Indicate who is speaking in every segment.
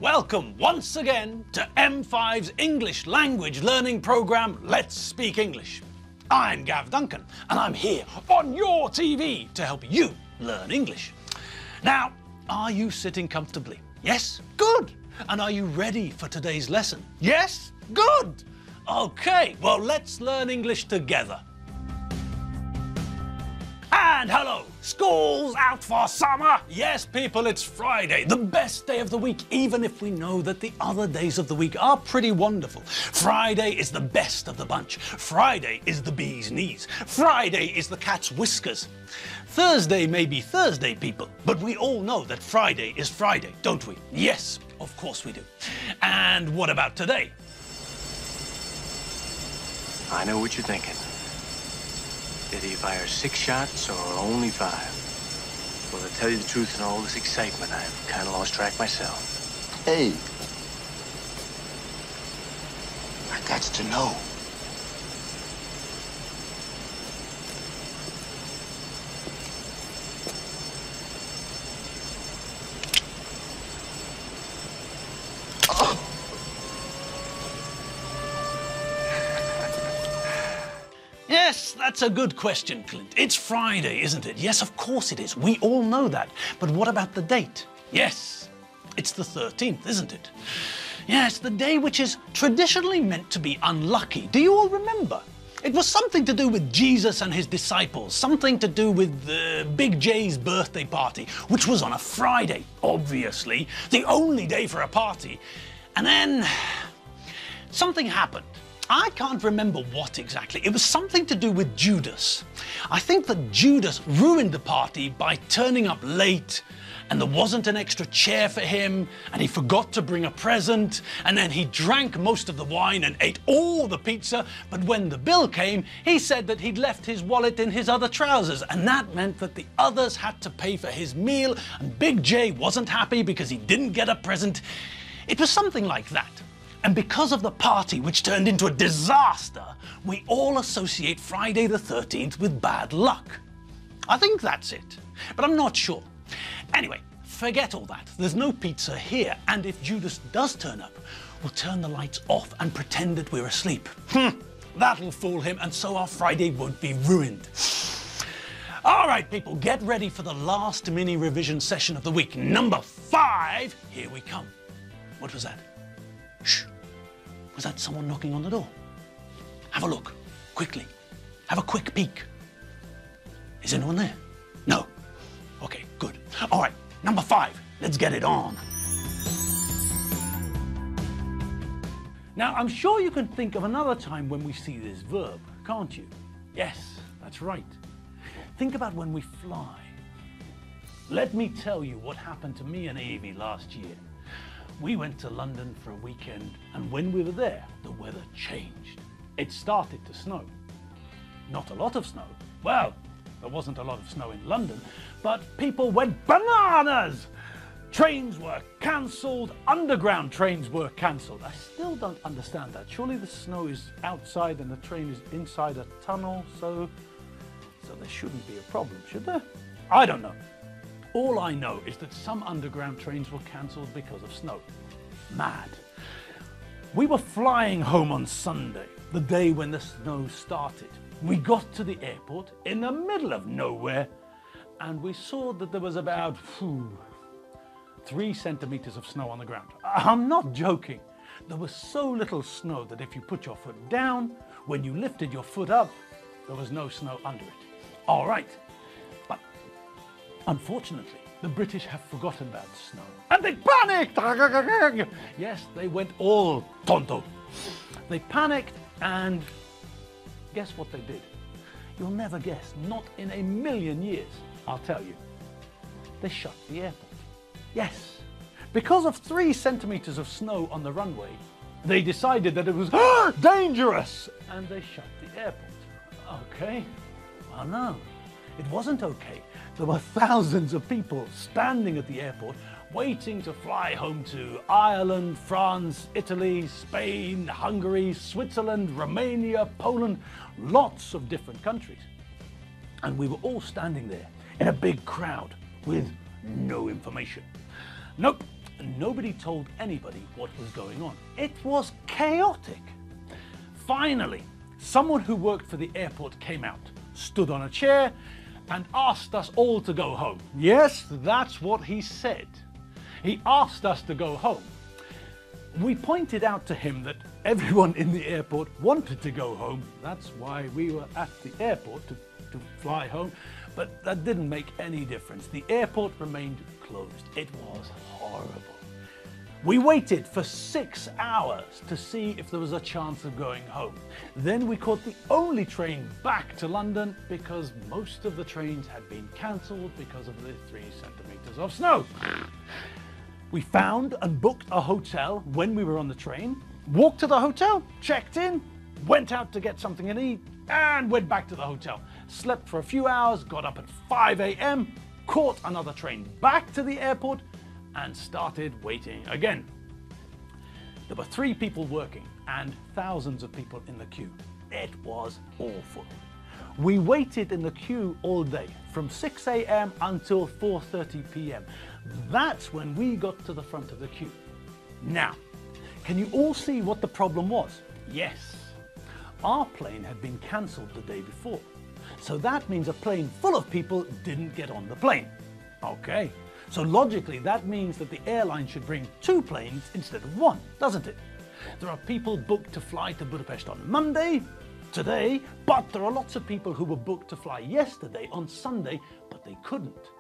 Speaker 1: Welcome once again to M5's English language learning program, Let's Speak English. I'm Gav Duncan, and I'm here on your TV to help you learn English. Now, are you sitting comfortably? Yes? Good! And are you ready for today's lesson? Yes? Good! Okay, well, let's learn English together. And hello! School's out for summer! Yes, people, it's Friday, the best day of the week, even if we know that the other days of the week are pretty wonderful. Friday is the best of the bunch. Friday is the bee's knees. Friday is the cat's whiskers. Thursday may be Thursday, people, but we all know that Friday is Friday, don't we? Yes, of course we do. And what about today?
Speaker 2: I know what you're thinking. Did he fire 6 shots or only 5? Well, to tell you the truth, in all this excitement, I've kind of lost track myself.
Speaker 3: Hey, I got to know.
Speaker 1: Yes, that's a good question, Clint. It's Friday, isn't it? Yes, of course it is. We all know that. But what about the date? Yes, it's the 13th, isn't it? Yes, the day which is traditionally meant to be unlucky. Do you all remember? It was something to do with Jesus and his disciples, something to do with Big J's birthday party, which was on a Friday, obviously, the only day for a party. And then something happened. I can't remember what exactly. It was something to do with Judas. I think that Judas ruined the party by turning up late, and there wasn't an extra chair for him, and he forgot to bring a present, and then he drank most of the wine and ate all the pizza, but when the bill came, he said that he'd left his wallet in his other trousers, and that meant that the others had to pay for his meal, and Big J wasn't happy because he didn't get a present. It was something like that. And because of the party, which turned into a disaster, we all associate Friday the 13th with bad luck. I think that's it, but I'm not sure. Anyway, forget all that. There's no pizza here, and if Judas does turn up, we'll turn the lights off and pretend that we're asleep. That'll fool him, and so our Friday won't be ruined. All right, people, get ready for the last mini revision session of the week. Number 5, here we come. What was that? Shh. Was that someone knocking on the door? Have a look, quickly. Have a quick peek. Is anyone there? No. Okay, good. All right, number 5. Let's get it on. Now, I'm sure you can think of another time when we see this verb, can't you? Yes, that's right. Think about when we fly. Let me tell you what happened to me and Evie last year. We went to London for a weekend, and when we were there, the weather changed. It started to snow. Not a lot of snow. Well, there wasn't a lot of snow in London, but people went bananas! Trains were cancelled, underground trains were cancelled. I still don't understand that. Surely the snow is outside and the train is inside a tunnel, so there shouldn't be a problem, should there? I don't know. All I know is that some underground trains were cancelled because of snow. Mad. We were flying home on Sunday, the day when the snow started. We got to the airport in the middle of nowhere, and we saw that there was about 3 centimeters of snow on the ground. I'm not joking. There was so little snow that if you put your foot down, when you lifted your foot up, there was no snow under it. All right. But unfortunately, the British have forgotten about snow, and they panicked! Yes, they went all tonto. They panicked, and guess what they did? You'll never guess, not in a million years, I'll tell you. They shut the airport. Yes, because of 3 centimeters of snow on the runway, they decided that it was dangerous, and they shut the airport. Okay, well no, it wasn't okay. There were thousands of people standing at the airport waiting to fly home to Ireland, France, Italy, Spain, Hungary, Switzerland, Romania, Poland, lots of different countries. And we were all standing there in a big crowd with no information. Nope, and nobody told anybody what was going on. It was chaotic. Finally, someone who worked for the airport came out, stood on a chair, and asked us all to go home. Yes, that's what he said. He asked us to go home. We pointed out to him that everyone in the airport wanted to go home. That's why we were at the airport, to fly home. But that didn't make any difference. The airport remained closed. It was horrible. We waited for 6 hours to see if there was a chance of going home. Then we caught the only train back to London because most of the trains had been cancelled because of the 3 centimetres of snow. We found and booked a hotel when we were on the train, walked to the hotel, checked in, went out to get something to eat, and went back to the hotel. Slept for a few hours, got up at 5 a.m, caught another train back to the airport, and started waiting again. There were 3 people working and thousands of people in the queue. It was awful. We waited in the queue all day, from 6 a.m. until 4:30 p.m. That's when we got to the front of the queue. Now, can you all see what the problem was? Yes, our plane had been cancelled the day before. So that means a plane full of people didn't get on the plane. Okay, so logically that means that the airline should bring 2 planes instead of 1, doesn't it? There are people booked to fly to Budapest on Monday, today, but there are lots of people who were booked to fly yesterday on Sunday, but they couldn't.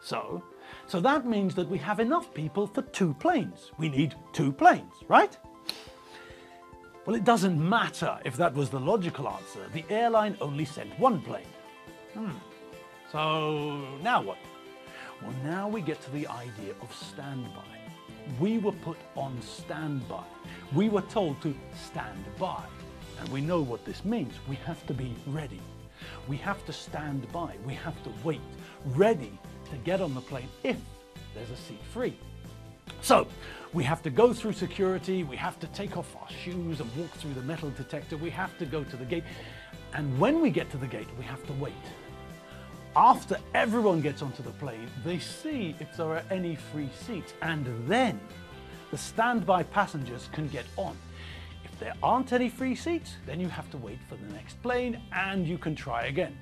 Speaker 1: So that means that we have enough people for 2 planes. We need 2 planes, right? Well, it doesn't matter if that was the logical answer. The airline only sent 1 plane. So now what? Well, now we get to the idea of standby. We were put on standby. We were told to stand by. And we know what this means. We have to be ready. We have to stand by. We have to wait, ready to get on the plane if there's a seat free. So we have to go through security, we have to take off our shoes and walk through the metal detector, we have to go to the gate, and when we get to the gate we have to wait. After everyone gets onto the plane, they see if there are any free seats, and then the standby passengers can get on. If there aren't any free seats, then you have to wait for the next plane and you can try again.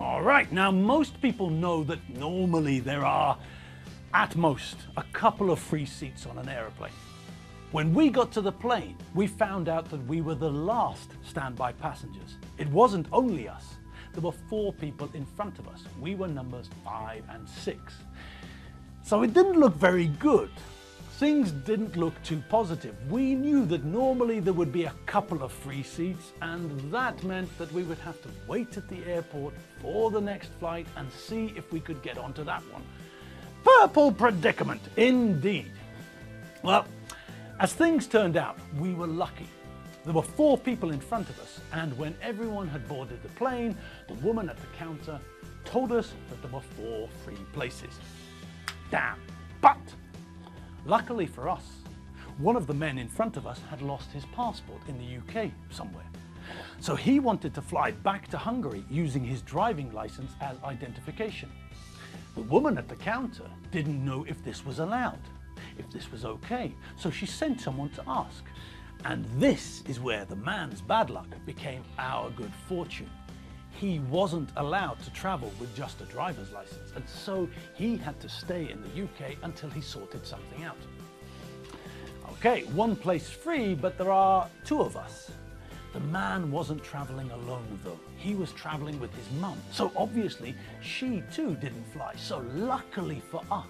Speaker 1: All right, now most people know that normally there are at most a couple of free seats on an aeroplane. When we got to the plane, we found out that we were the last standby passengers. It wasn't only us. There were 4 people in front of us. We were numbers 5 and 6. So it didn't look very good. Things didn't look too positive. We knew that normally there would be a couple of free seats, and that meant that we would have to wait at the airport for the next flight and see if we could get onto that one. Purple predicament, indeed. Well, as things turned out, we were lucky. There were 4 people in front of us, and when everyone had boarded the plane, the woman at the counter told us that there were 4 free places. Damn. But luckily for us, one of the men in front of us had lost his passport in the UK somewhere. So he wanted to fly back to Hungary using his driving license as identification. The woman at the counter didn't know if this was allowed, if this was okay, so she sent someone to ask. And this is where the man's bad luck became our good fortune. He wasn't allowed to travel with just a driver's license, and so he had to stay in the UK until he sorted something out. Okay, 1 place free, but there are 2 of us. The man wasn't traveling alone though. He was traveling with his mum. So obviously she too didn't fly. So luckily for us,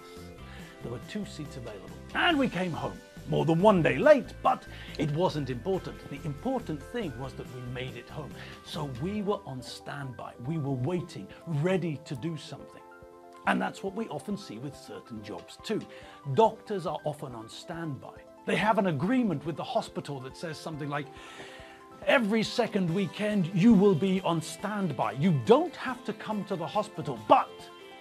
Speaker 1: there were 2 seats available. And we came home. More than 1 day late, but it wasn't important. The important thing was that we made it home. So we were on standby. We were waiting, ready to do something. And that's what we often see with certain jobs too. Doctors are often on standby. They have an agreement with the hospital that says something like, every second weekend you will be on standby. You don't have to come to the hospital, but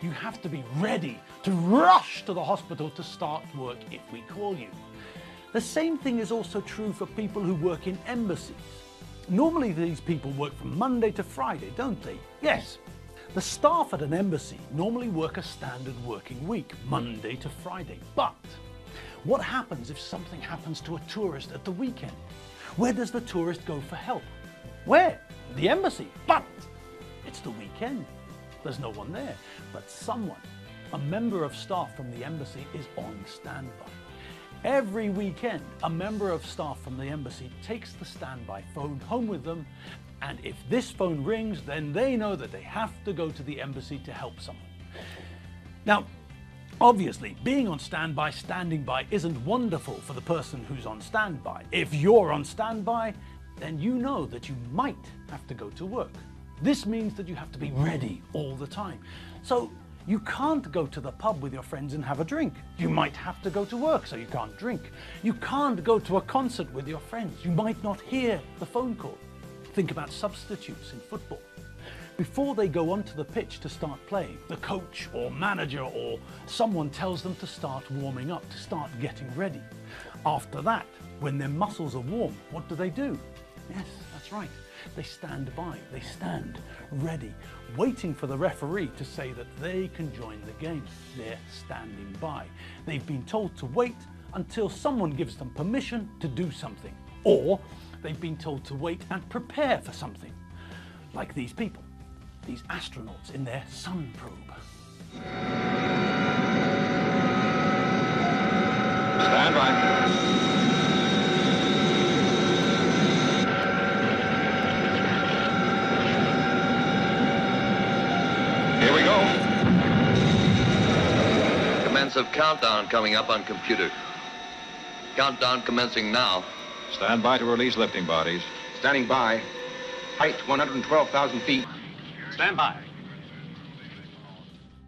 Speaker 1: you have to be ready to rush to the hospital to start work if we call you. The same thing is also true for people who work in embassies. Normally these people work from Monday to Friday, don't they? Yes. The staff at an embassy normally work a standard working week, Monday to Friday. But What happens if something happens to a tourist at the weekend? Where does the tourist go for help? Where? The embassy. But it's the weekend. There's no one there. But someone, a member of staff from the embassy, is on standby. Every weekend, a member of staff from the embassy takes the standby phone home with them, and if this phone rings, then they know that they have to go to the embassy to help someone. Now, obviously, being on standby, standing by, isn't wonderful for the person who's on standby. If you're on standby, then you know that you might have to go to work. This means that you have to be ready all the time. So you can't go to the pub with your friends and have a drink. You might have to go to work, so you can't drink. You can't go to a concert with your friends. You might not hear the phone call. Think about substitutes in football. Before they go onto the pitch to start playing, the coach or manager or someone tells them to start warming up, to start getting ready. After that, when their muscles are warm, what do? Yes, that's right. They stand by, they stand ready, waiting for the referee to say that they can join the game. They're standing by. They've been told to wait until someone gives them permission to do something. Or they've been told to wait and prepare for something. Like these people, these astronauts in their sun probe.
Speaker 4: Stand by. Here we go.
Speaker 5: Of countdown coming up on computer. Countdown commencing now.
Speaker 4: Stand by to release lifting bodies.
Speaker 6: Standing by. Height 112,000 feet.
Speaker 2: Stand by.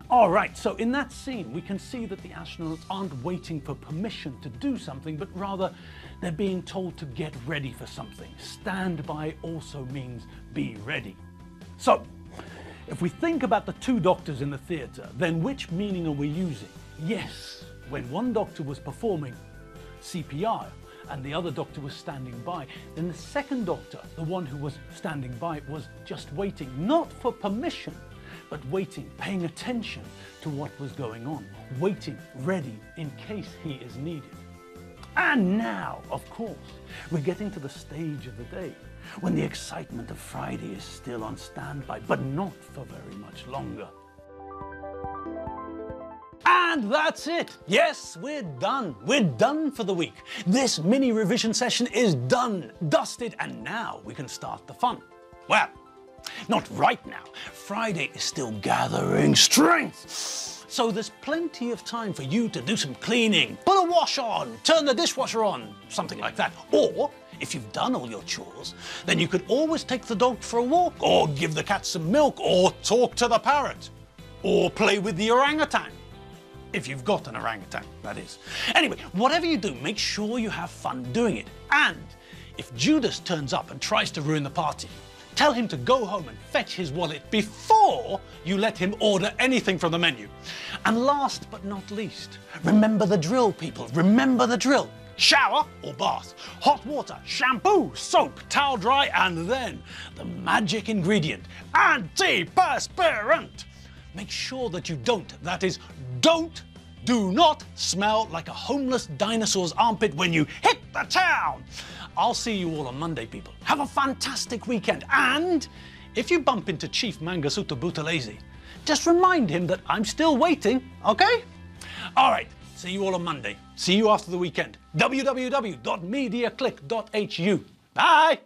Speaker 1: All right, so in that scene, we can see that the astronauts aren't waiting for permission to do something, but rather they're being told to get ready for something. Stand by also means be ready. So, if we think about the two doctors in the theatre, then which meaning are we using? Yes, when one doctor was performing CPR and the other doctor was standing by, then the second doctor, the one who was standing by, was just waiting, not for permission, but waiting, paying attention to what was going on, waiting, ready in case he is needed. And now, of course, we're getting to the stage of the day when the excitement of Friday is still on standby, but not for very much longer. And that's it. Yes, we're done. We're done for the week. This mini revision session is done, dusted, and now we can start the fun. Well, not right now. Friday is still gathering strength. So there's plenty of time for you to do some cleaning, put a wash on, turn the dishwasher on, something like that. Or, if you've done all your chores, then you could always take the dog for a walk, or give the cat some milk, or talk to the parrot, or play with the orangutan. If you've got an orangutan, that is. Anyway, whatever you do, make sure you have fun doing it. And if Judas turns up and tries to ruin the party, tell him to go home and fetch his wallet before you let him order anything from the menu. And last but not least, remember the drill, people. Remember the drill. Shower or bath, hot water, shampoo, soap, towel dry, and then the magic ingredient, antiperspirant. Make sure that you that is, do not smell like a homeless dinosaur's armpit when you hit the town. I'll see you all on Monday, people. Have a fantastic weekend. And if you bump into Chief Mangasuta Buthelezi, just remind him that I'm still waiting, okay? All right, see you all on Monday. See you after the weekend. www.mediaclick.hu. Bye.